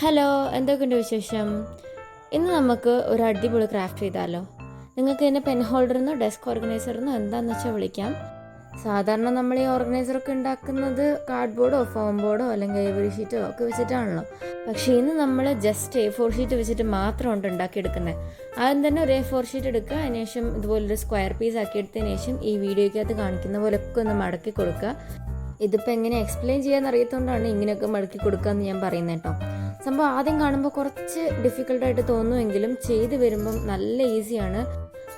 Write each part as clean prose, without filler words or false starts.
Hello, എന്തൊക്കെയുണ്ട് വിശേഷം? ഇന്ന് നമുക്ക് ഒരു അടിപൊളി ക്രാഫ്റ്റ് ചെയ്താലോ? നിങ്ങൾക്ക് എന്നെ പെൻ ഹോൾഡറിന്നോ ഡെസ്ക് ഓർഗനൈസറിന്നോ എന്താണെന്ന് വെച്ചാൽ വിളിക്കാം. സാധാരണ നമ്മൾ ഈ ഓർഗനൈസറൊക്കെ ഉണ്ടാക്കുന്നത് കാർഡ്ബോർഡോ ഫോം ബോർഡോ അല്ലെങ്കിൽ ഐവറി ഷീറ്റോ ഒക്കെ വെച്ചിട്ടാണല്ലോ. പക്ഷേ ഇന്ന് നമ്മൾ ജസ്റ്റ് A4 ഷീറ്റ് വെച്ചിട്ട് മാത്രമുണ്ട് ഉണ്ടാക്കിയെടുക്കുന്നത്. ആദ്യം തന്നെ ഒരു A4 ഷീറ്റ് എടുക്കുക, അതിനുശേഷം ഇതുപോലൊരു സ്ക്വയർ പീസ് ആക്കിയെടുത്തതിന് ശേഷം ഈ വീഡിയോയ്ക്കകത്ത് കാണിക്കുന്ന പോലെയൊക്കെ ഒന്ന് മടക്കി കൊടുക്കുക. ഇതിപ്പോൾ എങ്ങനെ എക്സ്പ്ലെയിൻ ചെയ്യാൻ അറിയാത്തതുകൊണ്ടാണ് ഇങ്ങനെയൊക്കെ മടക്കി കൊടുക്കുക എന്ന് ഞാൻ പറയുന്നത് കേട്ടോ. സംഭവം ആദ്യം കാണുമ്പോൾ കുറച്ച് ഡിഫിക്കൽട്ടായിട്ട് തോന്നുമെങ്കിലും ചെയ്ത് വരുമ്പം നല്ല ഈസിയാണ്.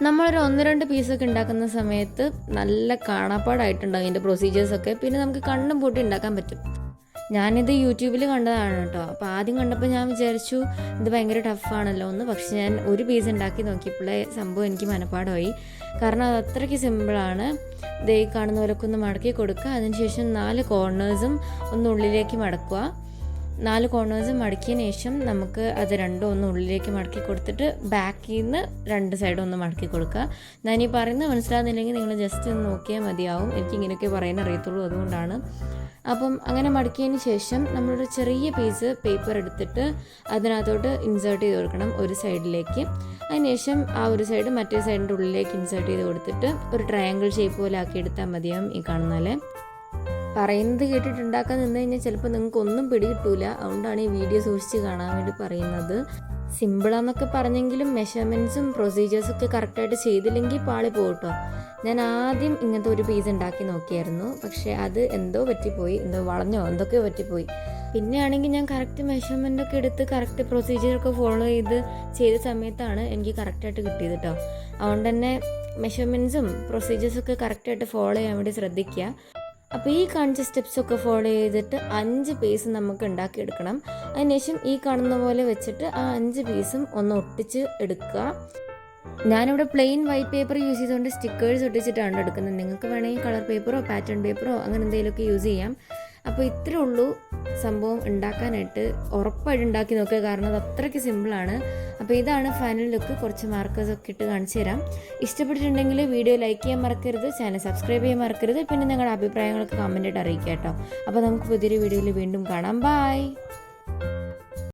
നമ്മളൊരു 1-2 പീസൊക്കെ ഉണ്ടാക്കുന്ന സമയത്ത് നല്ല കാണാപ്പാടായിട്ടുണ്ടാകും ഇതിൻ്റെ പ്രൊസീജിയേഴ്സൊക്കെ. പിന്നെ നമുക്ക് കണ്ണും പൂട്ടി ഉണ്ടാക്കാൻ പറ്റും. ഞാനിത് യൂട്യൂബിൽ കണ്ടതാണ് കേട്ടോ. അപ്പോൾ ആദ്യം കണ്ടപ്പോൾ ഞാൻ വിചാരിച്ചു ഇത് ഭയങ്കര ടഫാണല്ലോ എന്ന്. പക്ഷെ ഞാൻ ഒരു പീസ് ഉണ്ടാക്കി നോക്കിയപ്പോഴേ സംഭവം എനിക്ക് മനപ്പാടമായി. കാരണം അത് അത്രയ്ക്ക് സിമ്പിളാണ്. ദേ കാണുന്ന പോലൊക്കെ ഒന്ന് മടക്കി കൊടുക്കുക. അതിനുശേഷം 4 കോർണേഴ്സും ഒന്ന് ഉള്ളിലേക്ക് മടക്കുക. 4 കോർണേഴ്സ് മടക്കിയതിന് ശേഷം നമുക്ക് അത് രണ്ടും ഒന്ന് ഉള്ളിലേക്ക് മടക്കി കൊടുത്തിട്ട് ബാക്കിൽ നിന്ന് 2 സൈഡും ഒന്ന് മടക്കി കൊടുക്കുക. ഞാനീ പറയുന്നത് മനസ്സിലാകുന്നില്ലെങ്കിൽ നിങ്ങൾ ജസ്റ്റ് ഒന്ന് നോക്കിയാൽ മതിയാവും. എനിക്ക് ഇങ്ങനെയൊക്കെ പറയാൻ അറിയത്തുള്ളൂ, അതുകൊണ്ടാണ്. അപ്പം അങ്ങനെ മടക്കിയതിന് ശേഷം നമ്മളൊരു ചെറിയ പീസ് പേപ്പർ എടുത്തിട്ട് അതിനകത്തോട്ട് ഇൻസേർട്ട് ചെയ്ത് കൊടുക്കണം ഒരു സൈഡിലേക്ക്. അതിനുശേഷം ആ ഒരു സൈഡ് മറ്റേ സൈഡിൻ്റെ ഉള്ളിലേക്ക് ഇൻസേർട്ട് ചെയ്ത് കൊടുത്തിട്ട് ഒരു ട്രയാങ്കിൾ ഷേപ്പ് പോലെ ആക്കി എടുത്താൽ മതിയാവും. ഈ കാണുന്നാലേ പറയുന്നത് കേട്ടിട്ടുണ്ടാക്കാൻ നിന്ന് കഴിഞ്ഞാൽ ചിലപ്പോൾ നിങ്ങൾക്ക് ഒന്നും പിടികിട്ടൂല. അതുകൊണ്ടാണ് ഈ വീഡിയോ സൂക്ഷിച്ച് കാണാൻ വേണ്ടി പറയുന്നത്. സിമ്പിളാന്നൊക്കെ പറഞ്ഞെങ്കിലും മെഷർമെൻറ്റ്സും പ്രൊസീജിയേഴ്സൊക്കെ കറക്റ്റായിട്ട് ചെയ്തില്ലെങ്കിൽ പാളി പോകട്ടോ. ഞാൻ ആദ്യം ഇങ്ങനത്തെ ഒരു പീസ് ഉണ്ടാക്കി നോക്കിയായിരുന്നു. പക്ഷേ അത് എന്തോ പറ്റിപ്പോയി, എന്തോ വളഞ്ഞോ എന്തൊക്കെയോ പറ്റിപ്പോയി. പിന്നെ ആണെങ്കിൽ ഞാൻ കറക്റ്റ് മെഷർമെൻ്റൊക്കെ എടുത്ത് കറക്റ്റ് പ്രൊസീജിയറൊക്കെ ഫോളോ ചെയ്ത സമയത്താണ് എനിക്ക് കറക്റ്റായിട്ട് കിട്ടിയത് കേട്ടോ. അതുകൊണ്ട് തന്നെ മെഷർമെൻറ്റ്സും പ്രൊസീജിയേഴ്സൊക്കെ കറക്റ്റായിട്ട് ഫോളോ ചെയ്യാൻ വേണ്ടി ശ്രദ്ധിക്കുക. അപ്പോൾ ഈ കാണിച്ച സ്റ്റെപ്സൊക്കെ ഫോളോ ചെയ്തിട്ട് 5 പീസ് നമുക്ക് ഉണ്ടാക്കിയെടുക്കണം. അതിനുശേഷം ഈ കാണുന്ന പോലെ വെച്ചിട്ട് ആ 5 പീസും ഒന്ന് ഒട്ടിച്ച് എടുക്കുക. ഞാനിവിടെ പ്ലെയിൻ വൈറ്റ് പേപ്പർ യൂസ് ചെയ്തുകൊണ്ട് സ്റ്റിക്കേഴ്സ് ഒട്ടിച്ചിട്ടാണ് എടുക്കുന്നത്. നിങ്ങൾക്ക് വേണമെങ്കിൽ കളർ പേപ്പറോ പാറ്റേൺ പേപ്പറോ അങ്ങനെ എന്തെങ്കിലുമൊക്കെ യൂസ് ചെയ്യാം. അപ്പോൾ ഇത്രേ ഉള്ളൂ സംഭവം ഉണ്ടാക്കാനായിട്ട്. ഉറപ്പായിട്ട് ഉണ്ടാക്കി നോക്കുക, കാരണം അത് അത്രയ്ക്ക് സിമ്പിളാണ്. അപ്പോൾ ഇതാണ് ഫൈനൽ ലുക്ക്. കുറച്ച് മാർക്കേഴ്സൊക്കെ ഇട്ട് കാണിച്ചു തരാം. ഇഷ്ടപ്പെട്ടിട്ടുണ്ടെങ്കിൽ വീഡിയോ ലൈക്ക് ചെയ്യാൻ മറക്കരുത്, ചാനൽ സബ്സ്ക്രൈബ് ചെയ്യാൻ മറക്കരുത്. പിന്നെ നിങ്ങളുടെ അഭിപ്രായങ്ങളൊക്കെ കമൻറ്റായിട്ട് അറിയിക്കുക കേട്ടോ. അപ്പോൾ നമുക്ക് പുതിയൊരു വീഡിയോയിൽ വീണ്ടും കാണാം. ബൈ.